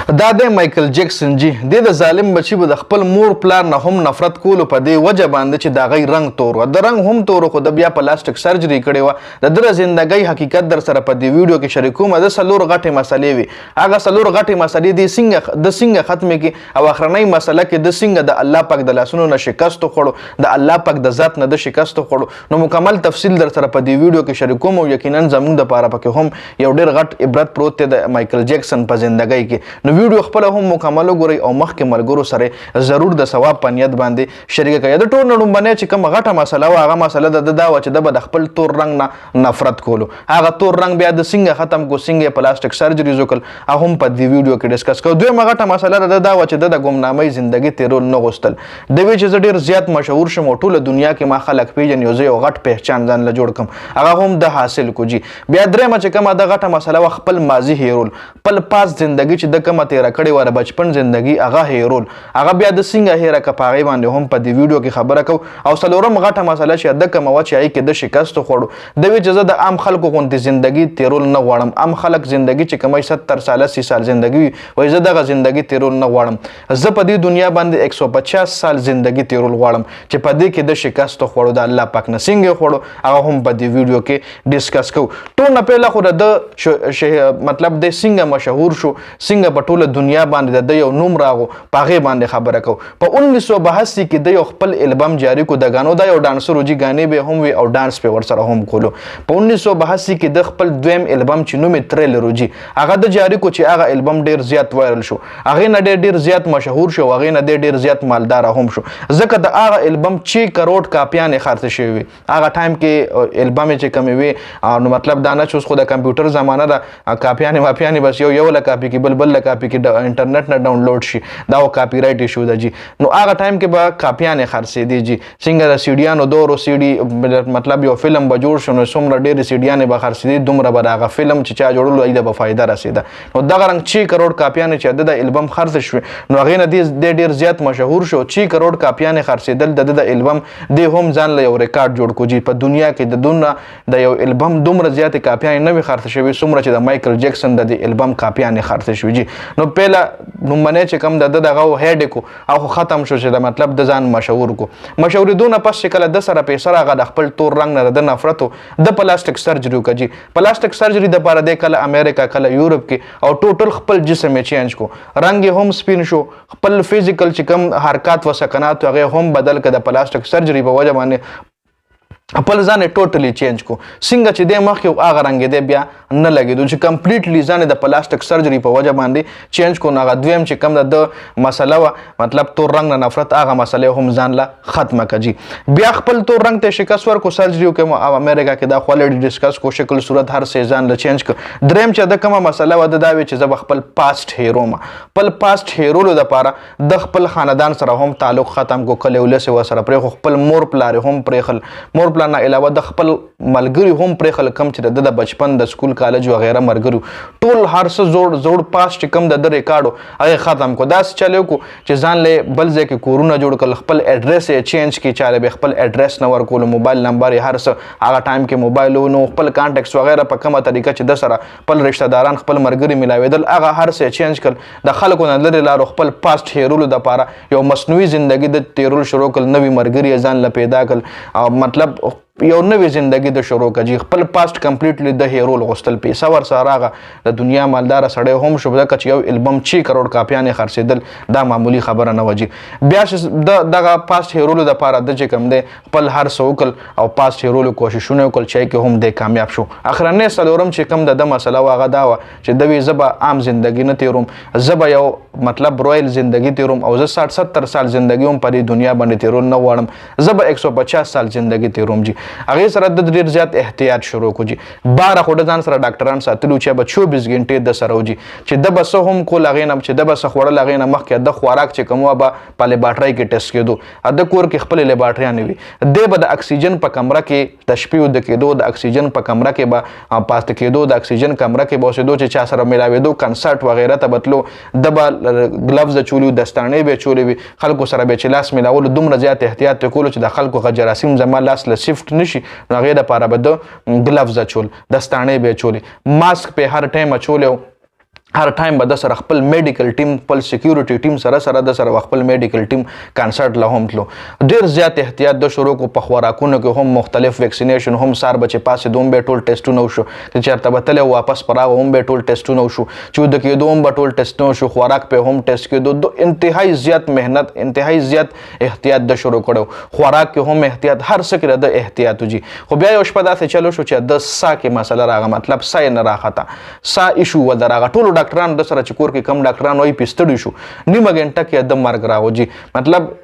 دا د مایکل جیکسن جی د ظالم بچی به د خپل مور پلار نه هم نفرت کولو په دې وجه باندې چې دا غي رنگ تور و د رنگ هم تور خو د بیا پلاستیک سرجری کړي و د در زندګۍ حقیقت در سره په دې ویډیو کې شریکوم د سلور غټه مسلې وي هغه سلور غټه مسلې دي څنګه ختمه کی او اخرنۍ مسله کې د څنګه د الله پاک د لاسونو نه شکست خوړو د الله پاک د ذات نه د شکست خوړو نو مکمل تفصیل در سره په دې ویډیو کې شریکوم او یقینا زموږ د پاره پکې هم یو ډیر غټ عبرت پروت دی د مایکل جیکسن په زندګۍ کې نو ویډیو خپل هم مکمل وګورئ او مخکې ملګرو سره ضرور د ثواب په نیت باندې شریک کړئ د ټول نړۍ چې کوم غټه مسله و هغه مسله د دا و چې د خپل تور رنگ نه نفرت کولو هغه تور رنگ بیا د څنګه ختم کو څنګه پلاستیک سرجری وکړ هغه هم په دې ویډیو کې ډیسکس کوو دویمه غټه مسله دا و چې د ګمنامۍ ژوندۍ تیرول نه غوښتل د وی چې ډیر زیات مشهور شم ټول دنیا کې ما خلک پیژن یو غټ پہچان ځان له جوړ کم هغه هم د حاصل کو جی بیا درېمه چې کومه د غټه مسله خپل ماضی هیرول خپل پاس ژوندۍ چې د کومه تیر کړي و بچپن زندگی هغه هیرول هغه بیا د څنګه هیره کپاغي باندې هم په دې ویډیو کې خبره کو او سلورم غټه مسله چې د کومه و چې کې د شکست خوړو د وی چې د عام خلکو غونډې زندگی تیرول نه غواړم عام خلک زندگی چې کومه 70 سال 80 سال زندگی وای زه دغه زندگی تیرول نه غواړم زه په دې دنیا باندې 150 سال زندگی تیرول غواړم چې په دې کې د شکست خوړو د الله پاک نه څنګه خوړو هغه هم په دې ویډیو کې ډیسکس کو ټول نه پهله خو د مطلب د څنګه مشهور شو څنګه په ټول دنیا باندې د یو نوم راغو پاغه باندې خبره کو په 1982 کې د یو خپل البم جاری کو د غانو د یو ډانسر وجي غانې به هم وي او ډانس په ور سره هم کولو په 1982 کې د خپل دویم البم چې نوم تریلر وجي هغه د جاری کو چې هغه البم ډیر زیات وایرل شو هغه نه ډیر زیات مشهور شو هغه نه ډیر زیات مالدار هم شو ځکه د هغه البم 6 کروڑ کاپیانې خرڅ شوی هغه ټایم کې البم چې کمی وي نو مطلب دا نه چې خو د کمپیوټر زمانہ د کاپیانې بس یو لا کاپی کې بل کاپی کې د انټرنیټ نه ډاونلوډ شي دا او کاپی رائټ ایشو ده جی نو هغه ټایم کې به کاپیانې خرڅې دي جی څنګه د سیډیانو دورو سیډي مطلب یو فلم به جوړ شو نو څومره ډېرې سیډیانې به خرڅې دي دومره به هغه فلم چې چا جوړلو هغې ته به فایده رسېده نو دغه رنګ 6 کروڑ کاپیانې چې د البم خرڅ شوې نو هغې نه ډېر زیات مشهور شو 6 کروڑ کاپیانې خرڅېدل د البم دی هم ځان له یو ریکارډ جوړ کو جی په دنیا کې د دونه د یو البم دومره زیاتې کاپیانې نه وي خرڅ شوې څومره چې د مایکل جیکسن د البم کاپیانې خرڅ شوې جی نو پهله نومونه چې کم دغه هډ کو او ختم شو چې د مطلب د ځان مشهور کو مشهور دونه پس چې کله د سره پیسې راغله د خپل تور رنگ نه د نفرت د پلاستیک سرجری وکړي پلاستیک سرجری د پاره د کله امریکا کله یورپ کې او ټوټل خپل جسم یې چینج کو رنگ هم سپین شو خپل فزیکل چې کم حرکات و سکنات هغه هم بدل کړه د پلاستیک سرجری په وجه باندې خپل ځان ټوټلی چینج کو څنګه چې د مخکې هغه رنګ دی بیا نه لګېدو چې کمپلیټلی ځان د پلاستیک سرجری په وجه باندې چینج کو هغه دویم چې کم د مسله و مطلب تور رنگ نه نفرت هغه مسله هم ځان له ختمه کړي بیا خپل تور رنگ ته شکست ورکو سرجری وکړو او امریکا کې دا خپل ډیسکس کو شکل صورت هر څه ځان له چینج کړ دریم چې د کومه مسله و د دا وی چې زه خپل پاست هیرو ما خپل پاست هیرولو د پاره د خپل خاندان سره هم تعلق ختم کو کله ولس و سره پر خپل مور پلار هم پرخل مور پلان نه علاوه د خپل ملګری هم پر خلک کم چې د بچپن د سکول کالج وغیرہ مرګرو ټول هر څه زوړ پاس چې کم د ریکارډو هغه ختم کو داس چلو کو چې ځان له بل ځای کې کورونه جوړ کړ خپل اډرس یې چینج کی چاله به خپل اډرس نه ورکول موبایل نمبر یې هر څه هغه ټایم کې موبایل نو خپل کانټیکټس وغیرہ په کومه طریقه چې د سره خپل رشتہ داران خپل مرګري ملاویدل هغه هر څه چینج کړ د خلکو نه لري لارو خپل پاست هیرولو د پاره یو مصنوعي ژوندۍ د تیرول شروع کړ نوې مرګري ځان له پیدا کړ مطلب یو نوې ژوندۍ د شروع کړي خپل پاست کمپلیټلی د هیرول غوښتل پیسې ور سره راغه د دنیا مالدار سړی هم شو ځکه چې یو البم 6 کروڑ کاپیانې خرڅېدل دا معمولی خبره نه وجي بیا دغه پاست هیرولو د پاره د چې کم دی خپل هر څه وکړ او پاست هیرولو کوششونه وکړل چې کې هم دی کامیاب شو اخرنه سلورم چې کم د مسله واغه دا و چې د وی زبا عام ژوندۍ نه تیروم زبا یو مطلب رویل ژوندۍ تیروم او زه 60 70 سال ژوندۍ هم په دنیا باندې تیرول نه غواړم زبا 150 سال ژوندۍ تیروم جی هغه سره د ډیر زیات احتیاط شروع کو جی بار خو د ځان سره ډاکټران ساتلو چې به 24 غنټې د سره وجي چې د بس هم کو لغې نه چې د بس خوړل لغې نه مخکې د خوراک چې کومه به په لیبارټري کې ټیسټ کېدو د کور کې خپل لیبارټري نه وي د به د اکسیجن په کمره کې د شپې د کېدو د اکسیجن په کمره کې به پاست کېدو د اکسیجن کمره کې به اوسېدو چې چا سره ملاوېدو کنسرت وغیرہ ته بتلو د به ګلوز چولو دستانې به چولې وي خلکو سره به چې لاس ملاول دومره زیات احتیاط کولو چې د خلکو جراثیم زما لاس له شفت نشي نو هغه د پاره به د ګلوز چول دستانې به چولې ماسک په هر ټایم چولې هر ټایم به د سره خپل میډیکل ټیم خپل سکیورټي ټیم سره د سره خپل میډیکل ټیم کانسرټ له هم تلو ډیر زیات احتیاط د شروع کو په خوراکونو کې هم مختلف ویکسینیشن هم سار بچ پاسې دوم به ټول ټیسټونه وشو چې چېرته به تللی واپس پر راغه هم به ټول ټیسټونه وشو چې د کېدو هم به ټول ټیسټونه وشو خوراک په هم ټیسټ کېدو انتهایی زیات مهنت انتهایی زیات احتیاط د شروع کړو خوراک کې هم احتیاط هر څه کې د احتیاط وجي خو بیا یو شپه داسې چلو شو چې د سا کې مسله راغه مطلب سا نه راخته سا ایشو ودرغه ټول ډاکټران د سره چې کور کې کم ډاکټران وای پیستړي شو نیمه غنټه کې د مرګ راوځي مطلب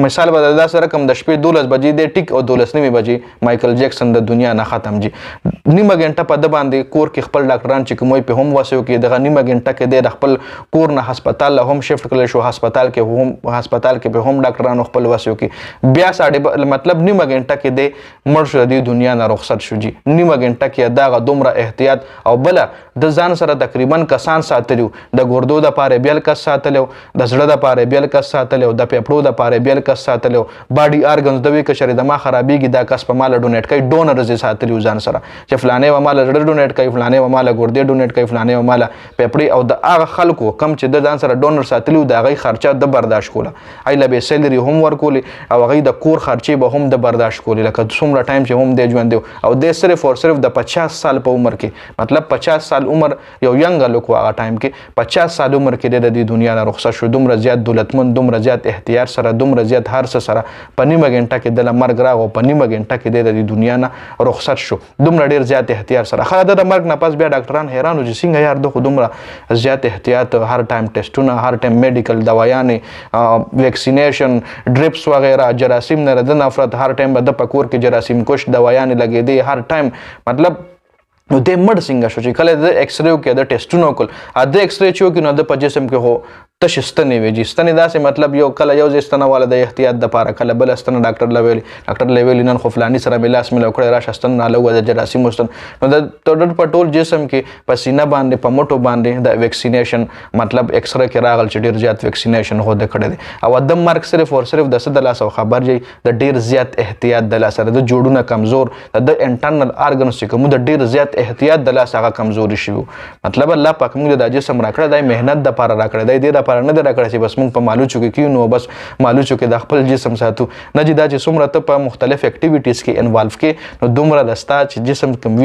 مثال به دا سره کم د شپې 12 بجې د ټیک او 12 نیمه بجې مایکل جیکسن د دنیا نه ختم جي نیمه غنټه په د باندې کور کې خپل ډاکټران چې کومې په هم وسو کې د نیمه غنټه کې د خپل کور نه هسپتال له هم شفت کړل شو هسپتال کې به هم ډاکټرانو خپل وسو کې بیا ساډه مطلب نیمه غنټه کې د مړ شو د دنیا نه رخصت شو جي نیمه غنټه کې دا دومره احتیاط او بل د ځان سره تقریبا کسان ساتلو د ګردو د پاره بیل کس ساتلو د زړه د پاره بیل کس ساتلو د پیپړو د پاره بیل کس ساتلو باډي ارګنز د وی کشر د ما خرابېږي دا کس په مال ډونیټ کوي ډونرز یې ساتلو ځان سره چې فلانه و مال زړه ډونیټ کوي فلانه و مال ګردې ډونیټ کوي فلانه و مال پیپړي او د هغه خلکو کم چې د ځان سره ډونر ساتلو د هغه خرچه د برداشت کوله ایله به سیلري هم ورکول او هغه د کور خرچې به هم د برداشت کوله لکه څومره ټایم چې هم د ژوند او د صرف او صرف د 50 سال په عمر کې مطلب 50 سال عمر یو ینګ لوک هغه ټایم کې 50 سال عمر کې د دنیا نه رخصت شو دومره زیات دولتمند دومره زیات احتیاط سره دومره زیات هر څه سره په نیمه غنټه کې د مرګ راغو په نیمه غنټه کې د دنیا نه رخصت شو دومره ډیر زیات احتیاط سره خله د مرګ نه پس بیا ډاکټران حیران و چې څنګه یار د دومره زیات احتیاط هر ټایم ټیسټونه هر ټایم میډیکل دوايانې ویکسینیشن ډریپس وغیرہ جراثیم نه د نفرت هر ټایم د پکور کې جراثیم کوش دوايانې لګېدې هر ټایم مطلب نو د مړ څنګه شو چې کله د ایکس ری کې د ټیسټونو کول د ایکس ری چې نو د په جسم کې هو تش ستنې ویجی ستنې داسې مطلب یو کله یو ځستنه والا د احتیاط د پاره کله بل ستنه ډاکټر لیویل نن خو فلانی سره ملاس ملو کړی راشه ستنه نه لو د جراثیم مستن نو د ټول جسم کې پسینه باندې په موټو باندې د ویکسینیشن مطلب ایکس ری کې راغل چې ډیر زیات ویکسینیشن هو د کړی دی او د مرګ صرف او صرف د صد لاس خبر جي د ډیر زیات احتیاط د لاس سره د جوړونه کمزور د انټرنل ارګنز چې کوم د ډیر زیات احتیاط د لاس هغه کمزوري شي مطلب الله پاک موږ د جسم راکړه د مهنت د پاره راکړه د لپاره نه راکړه چې بس موږ په مالوچو کې کیو نو بس مالوچو کې د خپل جسم ساتو نه چې دا چې څومره ته په مختلف اکټیویټیز کې انوالو کې نو دومره دستا چې جسم کوم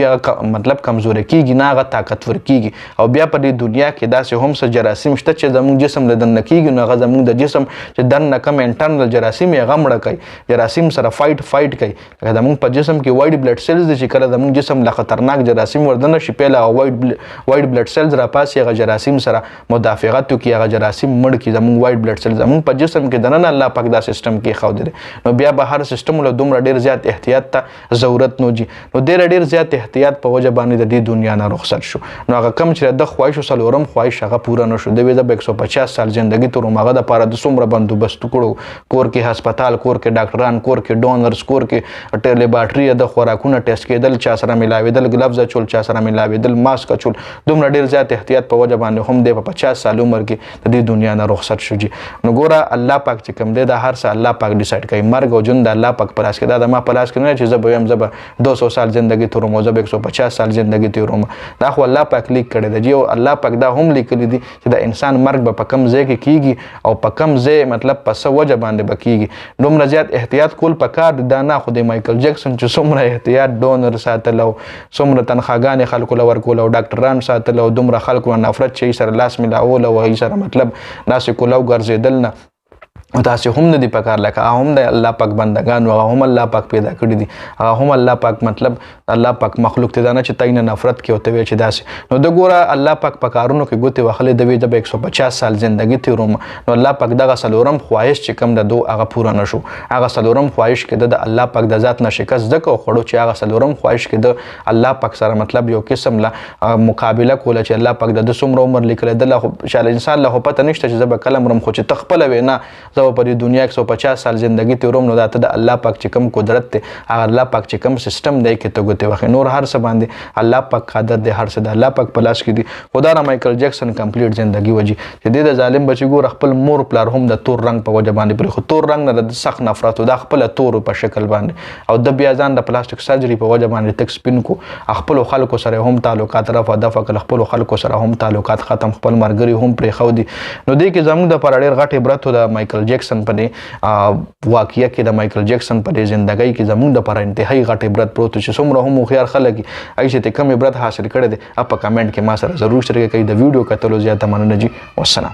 مطلب کمزوري کیږي نه هغه طاقتور کیږي او بیا په دې دنیا کې داسې هم څه جراثیم شته چې زموږ جسم له دننه کیږي نو هغه زموږ د جسم چې دننه کم انټرنل جراثیم یې غمړه کوي جراثیم سره فایټ کوي لکه زموږ په جسم کې وایټ بلډ سیلز دي چې کله زموږ جسم له خطرناک جراثیم وردنه شي پیله وایټ بلډ سیلز را پاسي هغه جراثیم سره مدافعت کوي هغه جراثیم مړ کی زموږ وایټ بلډ سیلز زموږ په جسم کې دننه الله پاک دا سیستم کې خو دي نو بیا به هر سیستم له دومره ډیر زیات احتیاط ته ضرورت نو جي نو ډیر زیات احتیاط په وجه باندې د دې دنیا نه رخصت شو نو هغه کم چې د خواهش سلورم خواهش هغه پوره نشو د 150 سال ژوندۍ تر مغه د پاره د څومره بندوبست کړو کور کې هسپتال کور کې ډاکټران کور کې ډونرز کور کې ټیلیباټری د خوراکونه ټیسټ کېدل چا سره ملاویدل گلوز چول چا سره ملاویدل ماسک چول دومره ډیر زیات احتیاط په وجه باندې هم د 50 سال عمر کې د دې دنیا نه رخصت شو جي نو ګوره الله پاک چې کوم دی دا هر څه الله پاک ډیسایډ کوي مرګ او ژوند د الله پاک پر لاس کې دا د ما په لاس کې نه چې زه به یم زه به 200 سال ژوندۍ تیروم زه به 150 سال ژوندۍ تیروم دا خو الله پاک لیک کړی دی او الله پاک دا هم لیکلی دی چې د انسان مرګ به په کم ځای کې کیږي او په کم ځای مطلب په څه وجه باندې به کیږي دومره زیات احتیاط کول پکار دا نه خو د مایکل جیکسن چې څومره احتیاط ډونر ساتل او څومره تنخواګانې خلکو له ورکول او ډاکټران ساتل او دومره خلکو نفرت چې سره لاس ملاول او هي سره مطلب ناسې کولو ګرځېدل نه تاسو هم نه دی پکار لکه هم د الله پاک بندگان او هم الله پاک پیدا کړی دي هم الله پاک مطلب الله پاک مخلوق ته دانه چې تاینه نفرت کې وته چې داسې نو د ګوره الله پاک پکارونو کې ګوتې وخلې د وی د 150 سال ژوندۍ تیروم نو الله پاک دغه سلورم خواهش چې کم د دو هغه پوره نشو هغه سلورم خواهش کې د الله پاک د ذات نشکست ځکه خړو چې هغه سلورم خواهش کې د الله پاک سره مطلب یو قسم لا مقابله کوله چې الله پاک د څومره عمر لیکل د الله انسان له پته نشته چې زب کلم رم خو چې تخپل وینا زه په دې دنیا 150 سال زندگی تیروم نو دا ته د الله پاک چې کوم قدرت دی هغه الله پاک چې کوم سیستم دی کې ته ګوتې وخې نور هر څه باندې الله پاک قادر دی هر څه د الله پاک په لاس کې دی خدا را مایکل جکسن کمپلیټ زندگی وجي چې د ظالم بچي ګور خپل مور پلار هم د تور رنگ په وجه باندې پر خو تور رنگ نه د سخت نفرت او د خپل تور په شکل باندې او د بیا ځان د پلاستیک سرجری په وجه باندې تک سپین کو خپل خلکو سره هم تعلقات رفع دفع کړ خپل خلکو سره هم تعلقات ختم خپل مرګري هم پرې خو دي نو دې کې زموږ د پر ډېر غټ عبرت د مایکل جکسن په واقعیا کې د مایکل جکسن په ژوندۍ کې زموږ د پر انتهایی غټ عبرت پروت چې څومره هم خيار خلک ایشه ته کم عبرت حاصل کړي دي په کمنټ کې ما سره ضرور شریک کړئ د ویډیو کتلو زیاته مننه جی والسلام